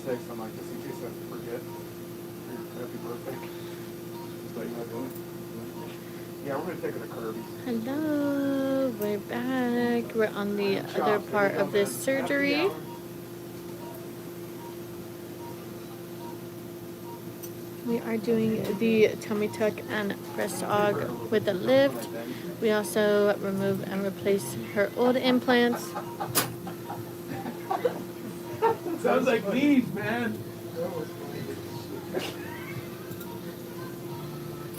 take some like this in case I forget. Happy birthday. So you want to do it? Yeah, we're going to take her to Kirby's. Hello, we're back. We're on the other part of this surgery. We are doing the tummy tuck and breast aug with a lift. We also remove and replace her old implants. Sounds like bees, man.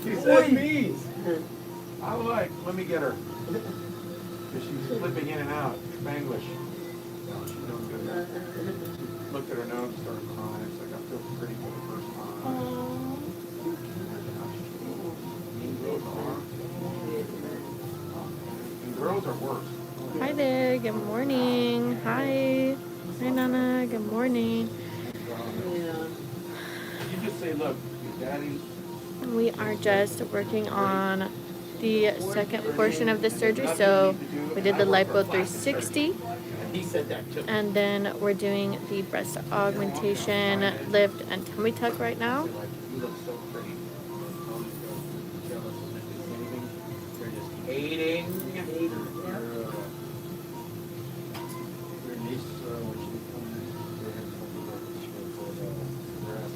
She said bees. I like. Let me get her. Because she's flipping in and out. Spanglish. Oh, she's doing good. Looked at her nose and started crying. It's like I feel pretty for the first time. And girls are worse. Hi there, good morning. Hi. Hi, Nana, good morning. You just say, look, your daddy. We are just working on the second portion of the surgery. So we did the lipo 360. He said that too. And then we're doing the breast augmentation, lift, and tummy tuck right now. You look so pretty. They're just hating. Your niece, when she comes in, they have something like this. She goes for their ass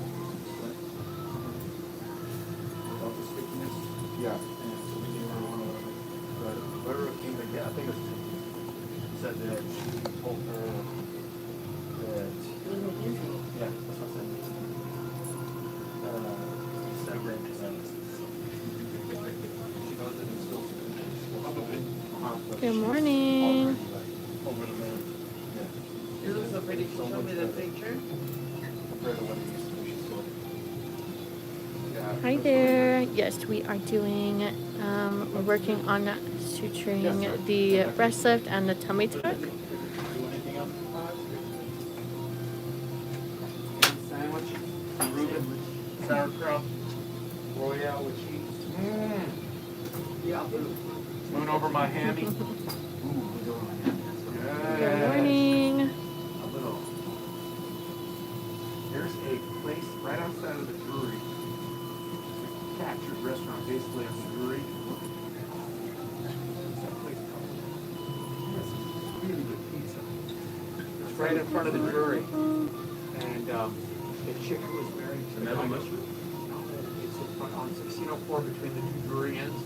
without the stickiness. Yeah. And so we gave her one of them. But whoever came to get, I think it was said that she told her that. Yeah, that's what I said. Good morning. You look so pretty. Show me the picture. Hi there. Yes, we are doing, we're working on suturing the breast lift and the tummy tuck. Sandwich, Reuben, sauerkraut, royale with cheese. Yeah. Moon over my hammy. Good morning. There's a place right outside of the brewery. It's a captured restaurant, basically on the brewery. What's that place called? Yes, really good pizza. It's right in front of the brewery. And the chick who was married to the mushroom. It's in front on 1604 between the two brewery ends.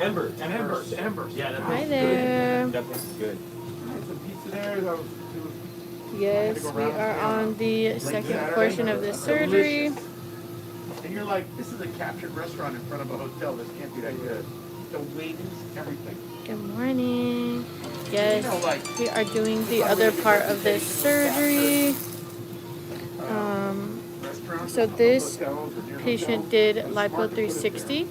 Embers. Embers. Yeah, that Hi place is there. good. That place is good. I had some pizza there. That was, Yes, we are on the second portion of the surgery. and you're like, this is a captured restaurant in front of a hotel. This can't be that good. The wings, everything. Good morning. Yes, You know, like, we are doing the other part of this surgery. restaurants, So this hotels, or near patient hotels. did It's lipo smart to put it there. 360,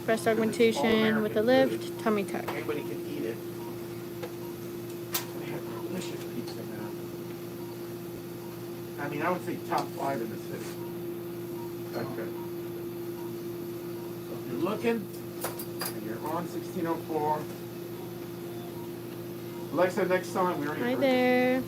breast augmentation with a lift, tummy tuck. Anybody can eat it. They have delicious pizza, man. I mean, I would say top 5 in the city. That's good. So if you're looking, and you're on 1604. Alexa, next song, we already Hi heard there.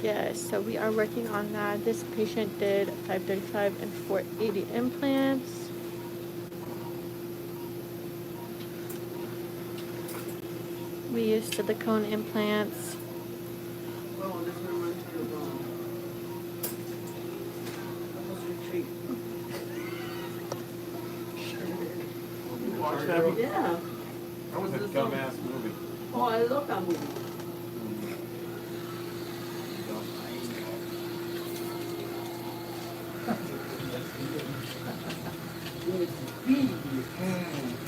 Yes, so we are working on that. This patient did 535 and 480 implants. We used silicone implants. Oh, this reminds me of Couples Retreat. You watched that? Yeah. That was a dumbass movie. Oh, I love that movie.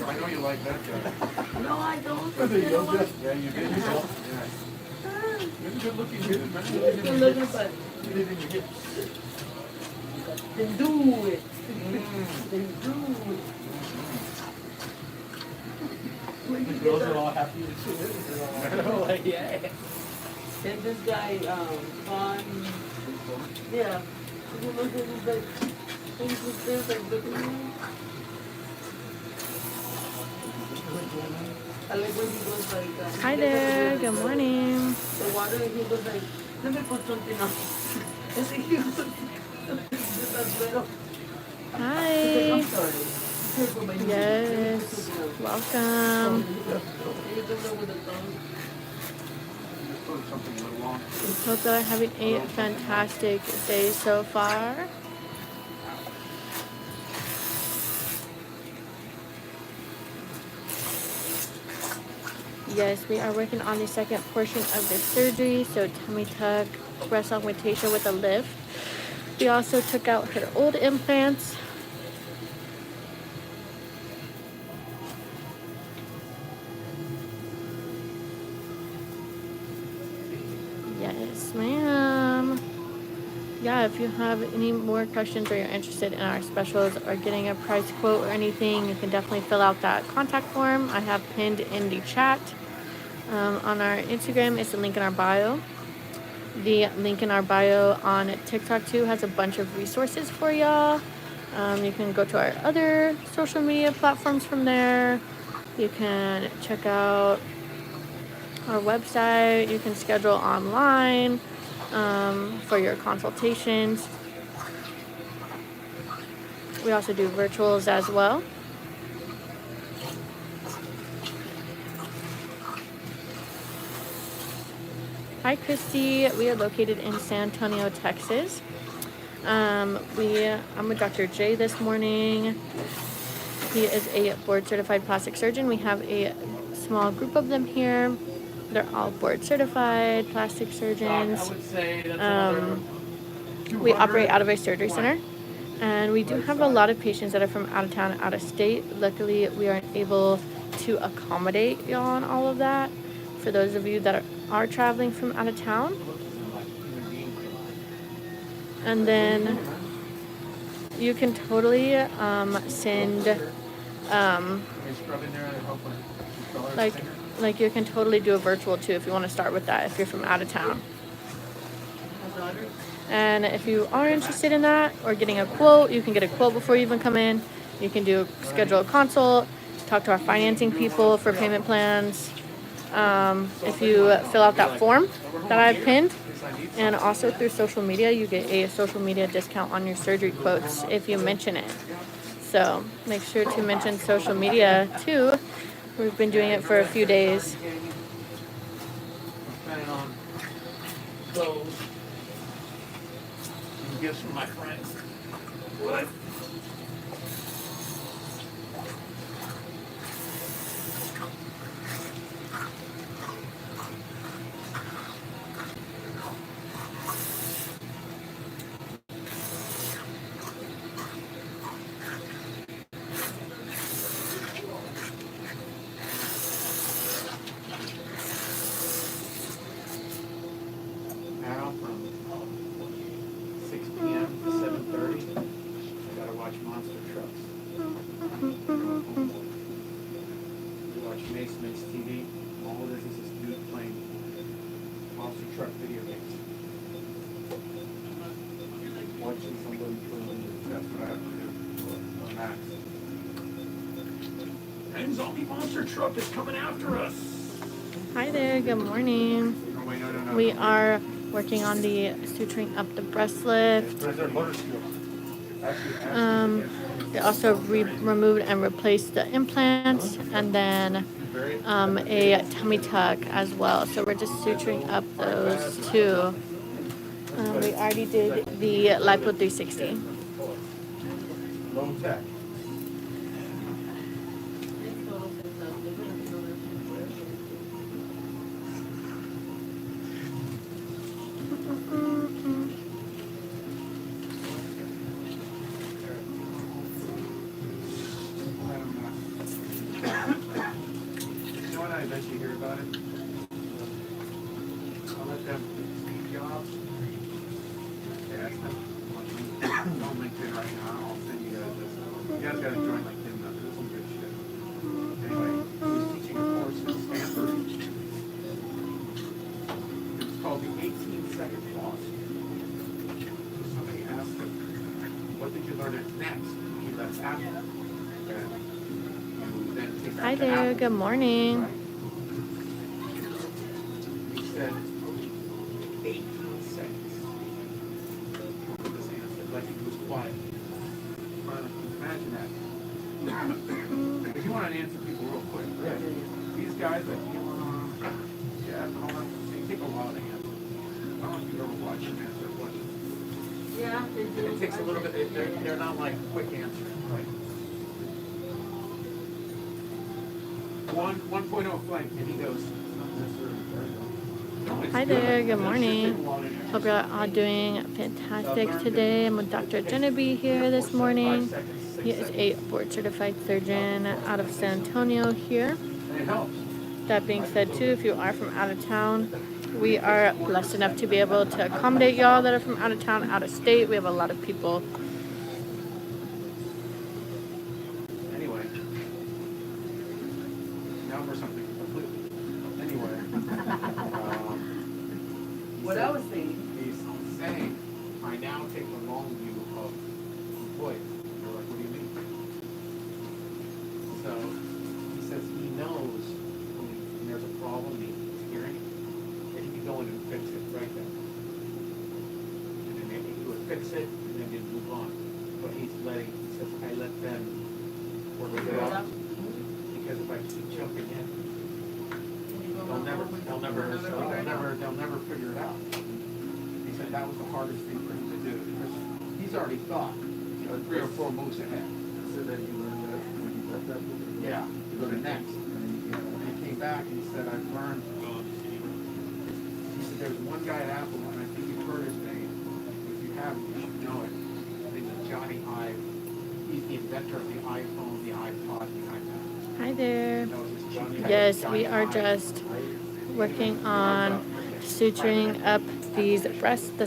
I know you like that guy. No, I don't. Yeah, You know what? you did. Yeah. You're a good looking dude, man. Good looking, but You did in your hips. then do it. Then do it. When you The get girls are the- all happy to see it. They're all like, yeah. And this guy, Vaughn, yeah. You look at him like, he's just there, like, looking at him. I like when he goes like, Hi there, good morning. water and he was like, let me put something on. I think he was Hi. I'm sorry. Yes. Welcome. Hope that are having a fantastic day so far. Yes, we are working on the second portion of the surgery, so tummy tuck, breast augmentation with a lift. We also took out her old implants. Yes, ma'am. Yeah, if you have any more questions or you're interested in our specials or getting a price quote or anything, you can definitely fill out that contact form I have pinned in the chat. On our Instagram, it's the link in our bio. The link in our bio on TikTok too has a bunch of resources for y'all. You can go to our other social media platforms from there. You can check out our website. You can schedule online for your consultations. We also do virtuals as well. Hi, Christy. We are located in San Antonio, Texas. I'm with Dr. J this morning. He is a board certified plastic surgeon. We have a small group of them here. They're all board certified plastic surgeons. I would say that's We operate out of a surgery center, and we do have a lot of patients that are from out of town, out of state. Luckily, we are able to accommodate y'all on all of that. For those of you that are traveling from out of town, and then you can totally send like you can totally do a virtual too if you want to start with that if you're from out of town. And if you are interested in that or getting a quote, you can get a quote before you even come in. You can schedule a consult, talk to our financing people for payment plans. If you fill out that form that I've pinned, and also through social media, you get a social media discount on your surgery quotes if you mention it. So make sure to mention social media too. We've been doing it for a few days. clothes and gifts from my friends. What? Now from 6 p.m. to 7:30, I gotta watch monster trucks. We watch Mace TV. All it is this dude playing monster truck video games. Watching somebody put them in the that's what I have to do on Max. And zombie monster truck is coming after us. Hi there, good morning. Oh, wait, no. We are working on the suturing up the breast lift. They also removed and replaced the implants, and then a tummy tuck as well. So we're just suturing up those two. We already did the lipo 360. Low tech. I bet you hear about it. I'll let them speed jobs. Ask them. On LinkedIn right now. I'll send you guys this. You guys gotta join LinkedIn though. This is some good shit. Anyway, he's teaching a course at Stanford. It's called the 18-second floss. Somebody asked him, what did you learn next? He left Apple. Hi there, good morning. He said, 18 seconds. This answer, like he was quiet. Imagine that. If you want to answer people real quick, right? These guys that you yeah, all that, they take a while to answer. I don't know if you've ever watched them answer questions. Yeah, they do. It takes a little bit. They're not like quick answers, right? 1.0 flank, and he goes. Hi there, good morning. Hope you're all doing fantastic today. I'm with Dr. Jeneby here this morning. He is a board certified surgeon out of San Antonio here. And it helps. That being said too, if you are from out of town, we are blessed enough to be able to accommodate y'all that are from out of town, out of state. We have a lot of people. Anyway, now for something completely. Anyway, What I was saying. he's saying, I now take the long view of employees. They're like, what do you mean? So he says he knows when there's a problem he's hearing, and he can go in and fix it right then. And then maybe he would fix it and then he'd move on. But he says, I let them work it out. Because if I keep jumping in, they'll never figure it out. He said that was the hardest thing for him to do because he's already thought, 3 or 4 moves ahead. So then you learned that when you left that book? Yeah, to go to next. And he came back and he said, I've learned. He said, there's one guy at Apple, and I think you've heard his name. If you haven't, you should know it. I think it's Johnny Ive. He's the inventor of the iPhone, the iPod, the iPad. Hi there. That was his Johnny Yes, Johnny we are Ive. just working on suturing up this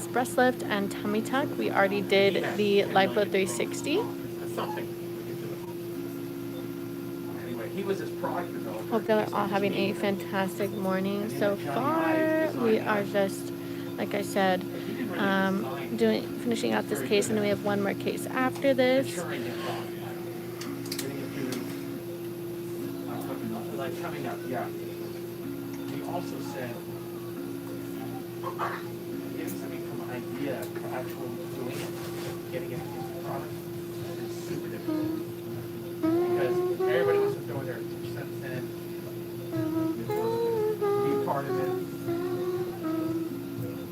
breast lift and tummy tuck. We already did the lipo 360. That's something. Anyway, he was his product developer. Hope y'all are all having a fantastic morning so far. We are just, like I said, finishing out this case, and then we have one more case after this. Maturing his product. Getting it to like coming up, yeah. He also said getting something from an idea to actual doing it, getting it into the product is super difficult. Because everybody wants to throw their 2 cents in, be part of it.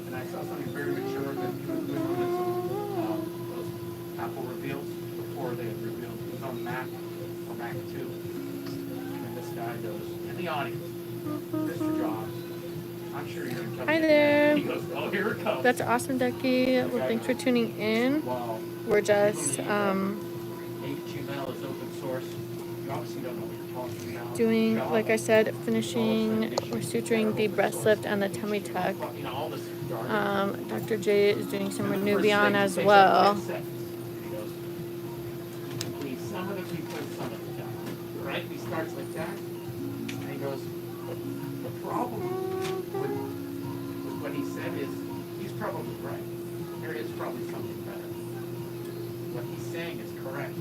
And I saw something very mature that he was doing on those Apple reveals before they had revealed. It was on Mac or Mac 2. And this guy goes, in the audience, Mr. Jobs, I'm sure you're coming. Hi there. He goes, oh, here it comes. That's awesome, Ducky. Well, thanks for tuning in. Wow. We're just HTML is open source. You obviously don't know what you're talking about. doing, like I said, finishing or suturing the breast lift and the tummy tuck. You know, all this garbage. Dr. J is doing some And the first Renuvion thing as he says, well. 10 seconds. He goes, please, some of the people and some of the time. Right? He starts like that. And he goes, the problem with what he said is, he's probably right. There is probably something better. What he's saying is correct.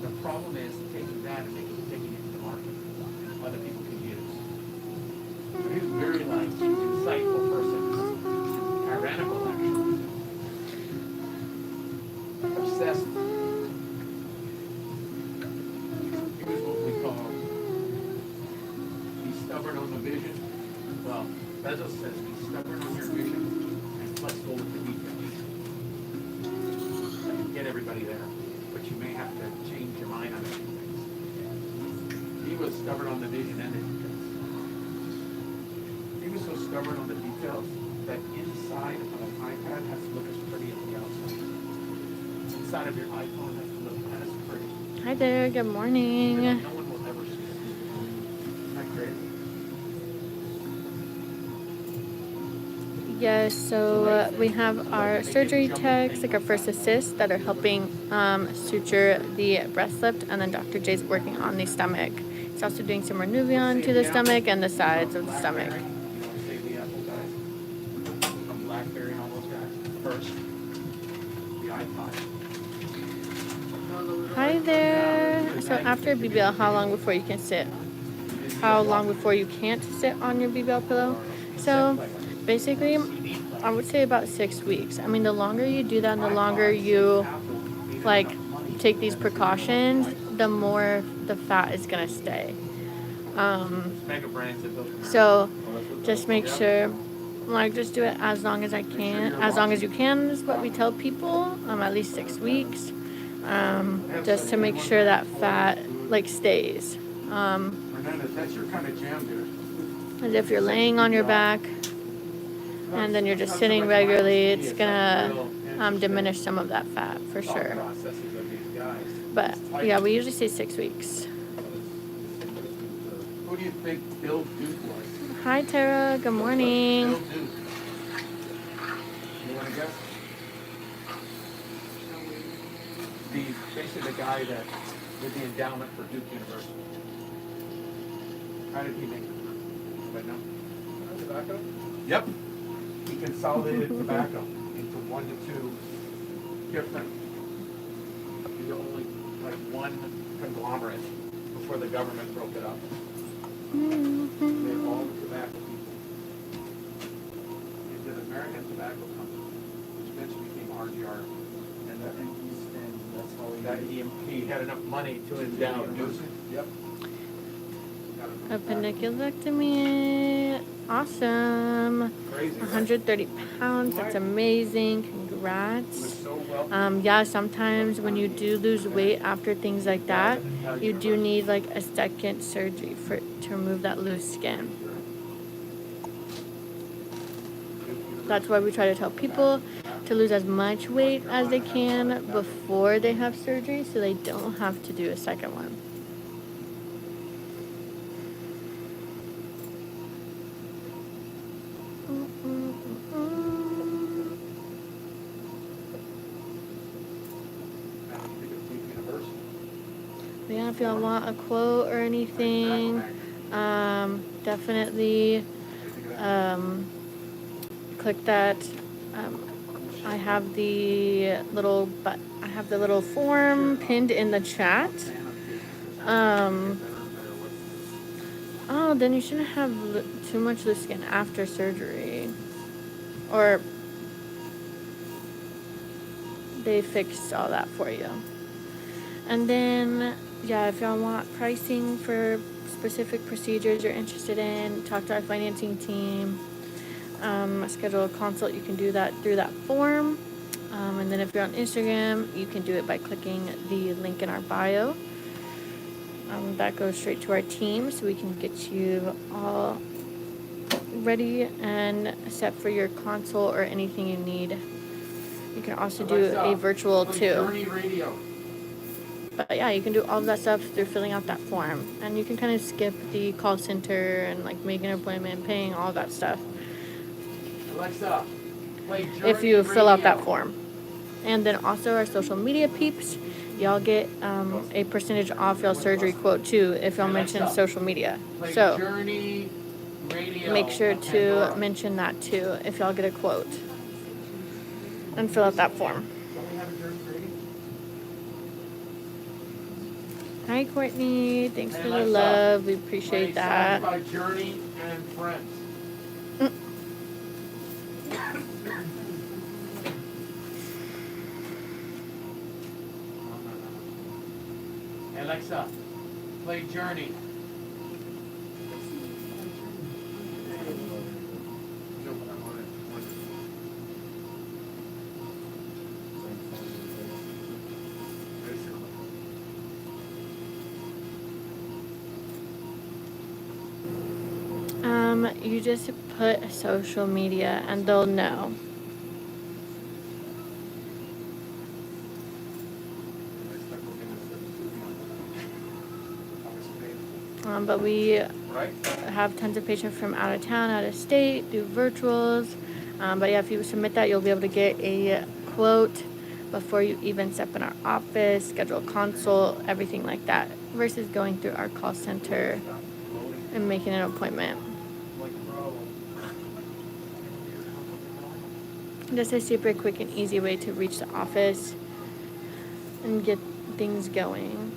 The problem is taking that and taking it to the market. Other people can use. So he's very like insightful person. Tyrannical actually. Obsessed. He was what we call be stubborn on the vision. Well, Bezos says be stubborn on your vision and flexible with the details. Get everybody there, but you may have to change your mind on a few things. He was stubborn on the vision and the details. He was so stubborn on the details that inside of an iPad has to look as pretty as the outside. Inside of your iPhone has to look as pretty. Hi there, good morning. No one will ever see it. Isn't that crazy? Yes, so we have our surgery techs, like our first assists, that are helping suture the breast lift, and then Dr. J's working on the stomach. He's also doing some Renuvion to the stomach and the sides of the stomach. You know, save the Apple guys. From BlackBerry and all those guys. First, the iPod. Hi there. So after BBL, how long before you can sit? How long before you can't sit on your BBL pillow? So basically, I would say about 6 weeks. I mean, the longer you do that and the longer you like take these precautions, the more the fat is gonna stay. Mega brands that built them. So just make sure, like, just do it as long as I can, as long as you can is what we tell people, at least 6 weeks, just to make sure that fat like stays. Hernandez, that's your kind of jam, dude. And if you're laying on your back and then you're just sitting regularly, it's gonna diminish some of that fat for sure. Processes of these guys. But yeah, we usually say 6 weeks. Who do you think Bill Duke was? Hi Tara, good morning. Bill Duke. You want to guess? Basically the guy that did the endowment for Duke University. How did he make it? Anybody know? Tobacco? Yep. He consolidated tobacco into 1 to 2 different. He was only like one conglomerate before the government broke it up. They had all the tobacco people. He did American Tobacco Company, which eventually became RGR. And that's how he had enough money to endow Duke. Yep. A pendiculectomy, awesome. Crazy. 130 pounds, that's amazing. Congrats. Yeah, sometimes when you do lose weight after things like that, you do need like a second surgery to remove that loose skin. That's why we try to tell people to lose as much weight as they can before they have surgery so they don't have to do a second one. Yeah, if y'all want a quote or anything, definitely click that. I have the little form pinned in the chat. Oh, then you shouldn't have too much loose skin after surgery, or they fixed all that for you. And then, yeah, if y'all want pricing for specific procedures you're interested in, talk to our financing team. Schedule a consult. You can do that through that form. And then if you're on Instagram, you can do it by clicking the link in our bio. That goes straight to our team, so we can get you all ready and set for your consult or anything you need. You can also do a virtual too. But yeah, you can do all of that stuff through filling out that form. And you can kind of skip the call center and like making an appointment, paying, all that stuff. Alexa, play If you fill out that form. And then also our social media peeps, y'all get a percentage off y'all surgery quote too if y'all mention social media. So make sure to mention that too if y'all get a quote. And fill out that form. Hi Courtney, thanks for the love. We appreciate that. By Journey and Friends. Alexa, play Journey. You just put social media and they'll know. But we have tons of patients from out of town, out of state, do virtuals. But yeah, if you submit that, you'll be able to get a quote before you even step in our office, schedule a consult, everything like that, versus going through our call center and making an appointment. Just a super quick and easy way to reach the office and get things going.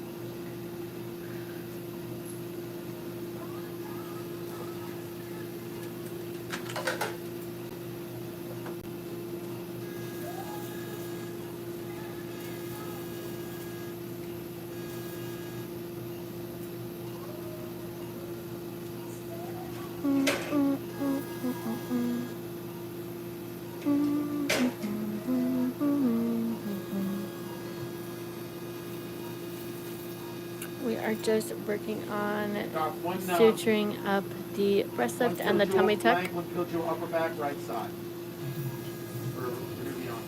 are just working on Doc, one, suturing up the breast lift and the tummy tuck. One kilojoule upper back, right side. For Jeneby on.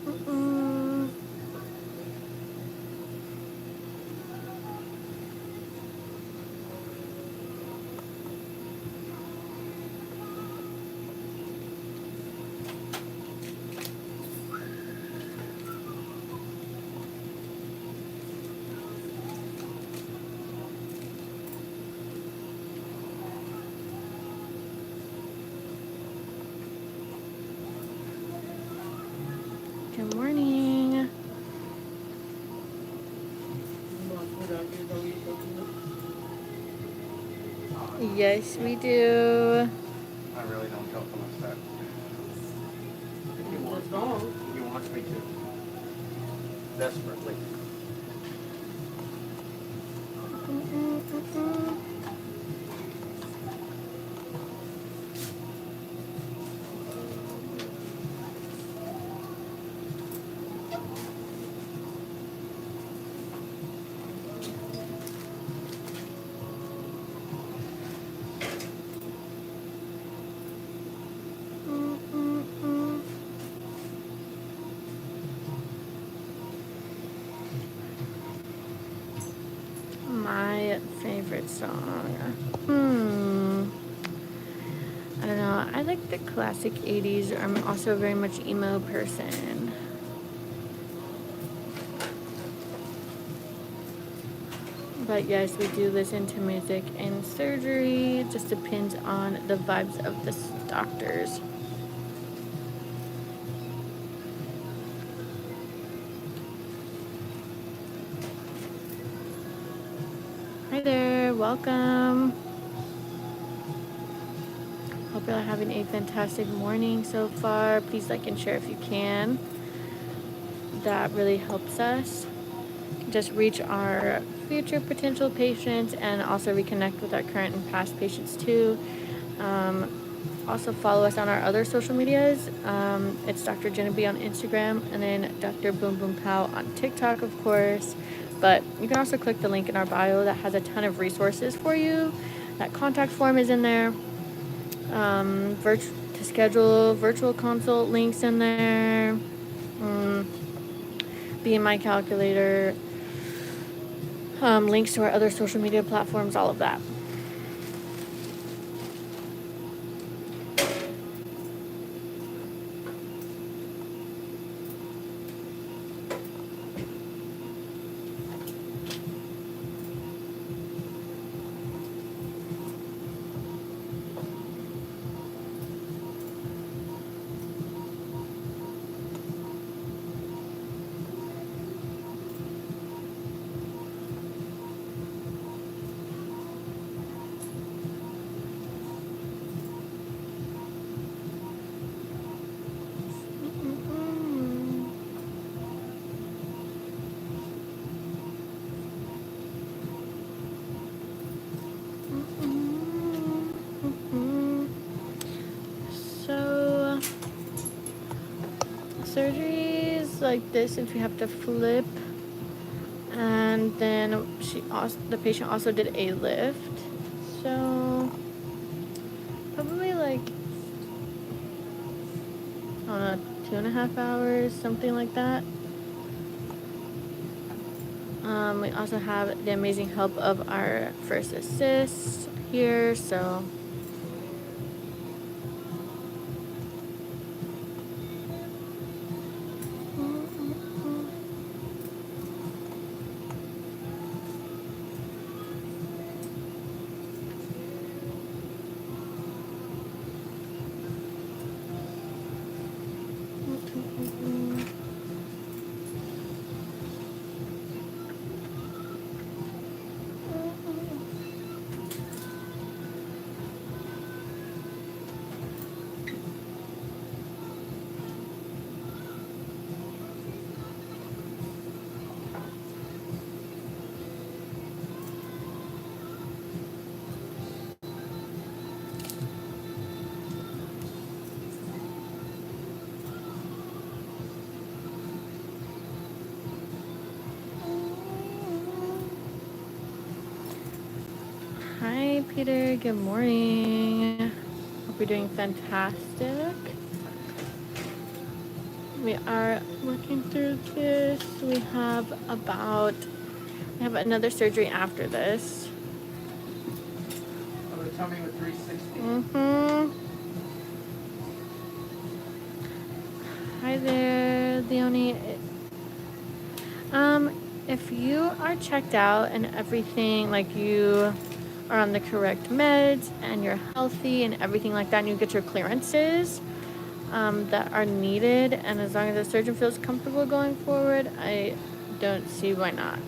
Mm-mm-mm. Good morning. You want to put out here, don't eat something? Yes, we do. I really don't go for much that. If he What's wants, wrong? he wants me to. Desperately. Mm-mm-mm-mm. Mm-mm-mm. My favorite song. I don't know. I like the classic 80s. I'm also very much emo person. But yes, we do listen to music in surgery. Just depends on the vibes of the doctors. Hi there, welcome. Hope you're having a fantastic morning so far. Please like and share if you can. That really helps us just reach our future potential patients and also reconnect with our current and past patients too. Also follow us on our other social medias. It's Dr. Jeneby on Instagram and then Dr. Boom Boom Pow on TikTok, of course. But you can also click the link in our bio that has a ton of resources for you. That contact form is in there. To schedule virtual consult links in there. BMI calculator. Links to our other social media platforms, all of that. So surgeries like this, since we have to flip, and then the patient also did a lift, so probably like, I don't know, 2.5 hours, something like that. We also have the amazing help of our first assist here, so Hi, Peter. Good morning. Hope you're doing fantastic. We are working through this. We have another surgery after this. Oh, they're coming with 360. Mm-hmm. Hi there, Leonie. If you are checked out and everything, like you are on the correct meds and you're healthy and everything like that, and you get your clearances that are needed, and as long as the surgeon feels comfortable going forward, I don't see why not.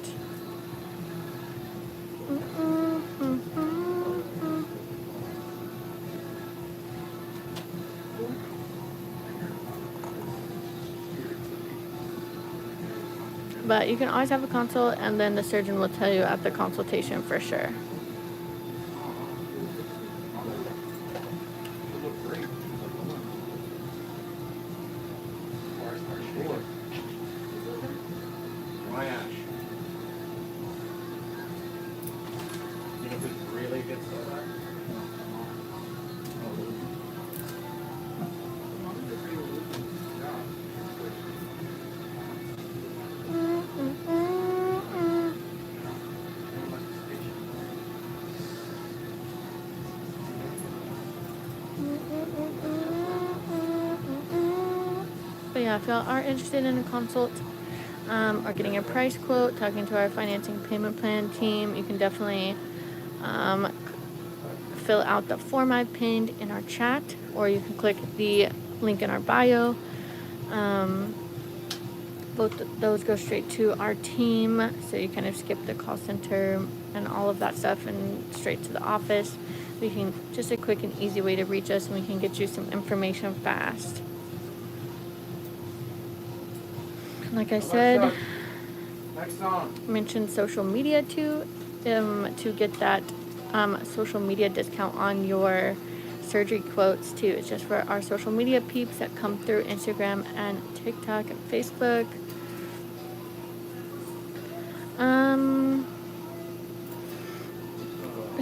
But you can always have a consult, and then the surgeon will tell you at the consultation for sure. They look great. Sure. My ash. You know who really gets so bad? But yeah, if y'all are interested in a consult or getting a price quote, talking to our financing payment plan team, you can definitely fill out the form I pinned in our chat, or you can click the link in our bio. Both those go straight to our team, so you kind of skip the call center and all of that stuff and straight to the office. We can just a quick and easy way to reach us, and we can get you some information fast. Like I said, Next song. mention social media too, to get that social media discount on your surgery quotes too. It's just for our social media peeps that come through Instagram and TikTok and Facebook.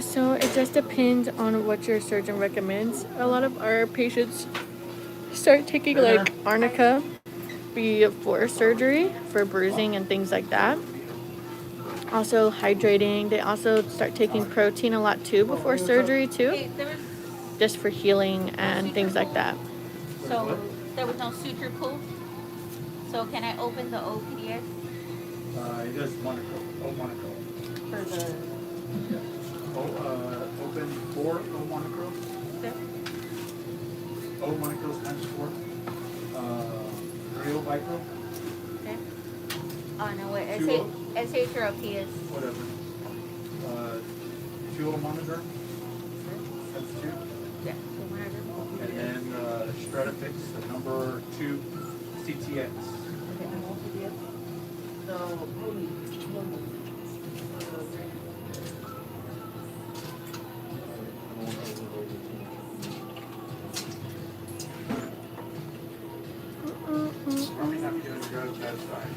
So it just depends on what your surgeon recommends. A lot of our patients start taking like arnica before surgery for bruising and things like that. Also hydrating. They also start taking protein a lot too before surgery too, Hey, just for healing and things like that. so there was no suture pull. So can I open the OPDS It does Monaco. Oh, Monaco. for the Open 4 O Monaco. step? O Monaco times 4. Real Vico. Okay. Oh no, wait. Two SH or OPS? Whatever. 2 O monitor. That's 2. Yeah. 200. And then Stratafix, the number 2 CTX. So, Probably have to go to that side.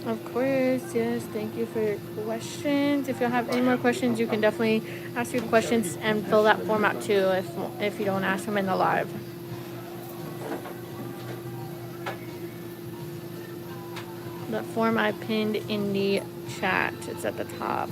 Of course, yes. Thank you for your questions. If you have any more questions, you can definitely ask your questions and fill that form out too if you don't ask them in the live. The form I pinned in the chat. It's at the top.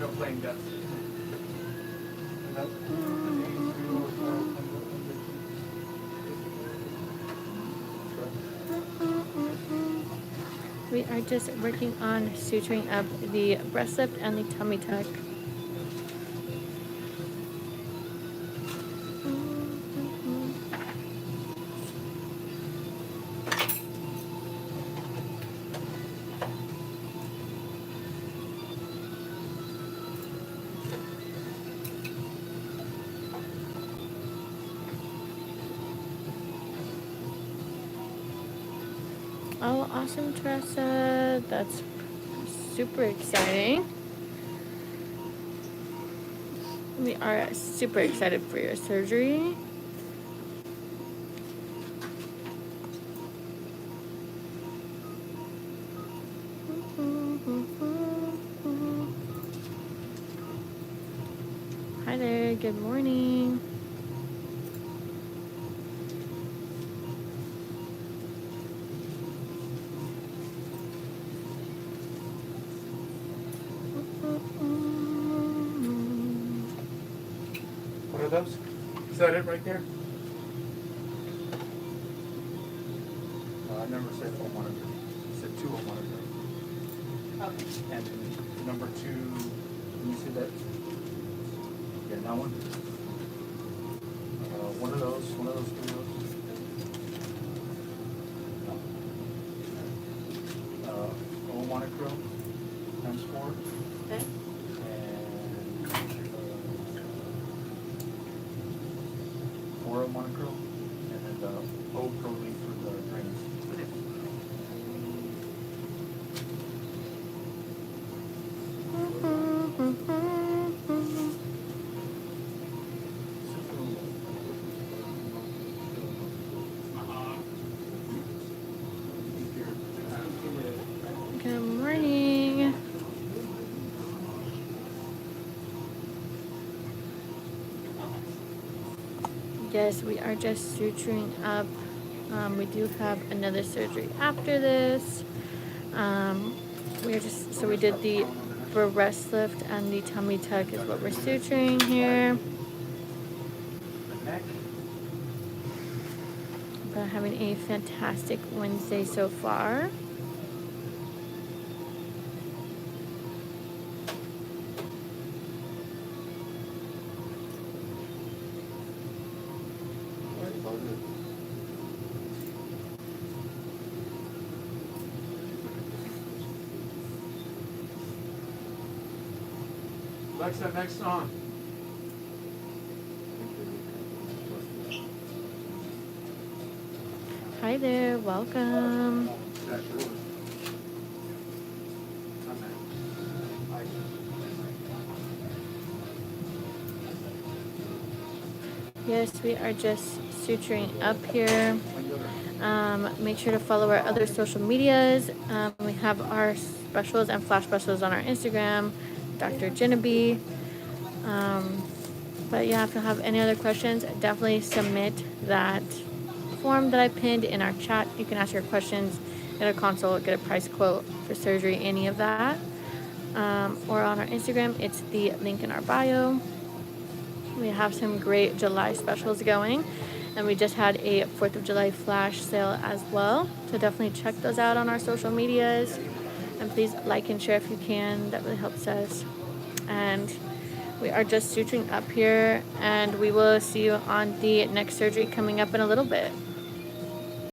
No playing death. We are just working on suturing up the breast lift and the tummy tuck. Oh, awesome, Teresa. That's super exciting. We are super excited for your surgery. Hi there, good morning. What are those? Is that it right there? I never said home monitor. I said 2 home monitor. Okay. And number 2, can you see that? Yeah, that one. One of those 2 of those. Home monitor times 4. Okay. And oral monochrome, and then the O proline for the drains. Good morning. Yes, we are just suturing up. We do have another surgery after this. We did the breast lift and the tummy tuck is what we're suturing here. The neck. But having a fantastic Wednesday so far. Alexa, next song. Hi there, welcome. Yes, we are just suturing up here. Make sure to follow our other social medias. We have our specials and flash specials on our Instagram, Dr. Jeneby. But yeah, if you have any other questions, definitely submit that form that I pinned in our chat. You can ask your questions, get a consult, get a price quote for surgery, any of that. Or on our Instagram, it's the link in our bio. We have some great July specials going, and we just had a 4th of July flash sale as well. So definitely check those out on our social medias, and please like and share if you can. That really helps us. And we are just suturing up here, and we will see you on the next surgery coming up in a little bit.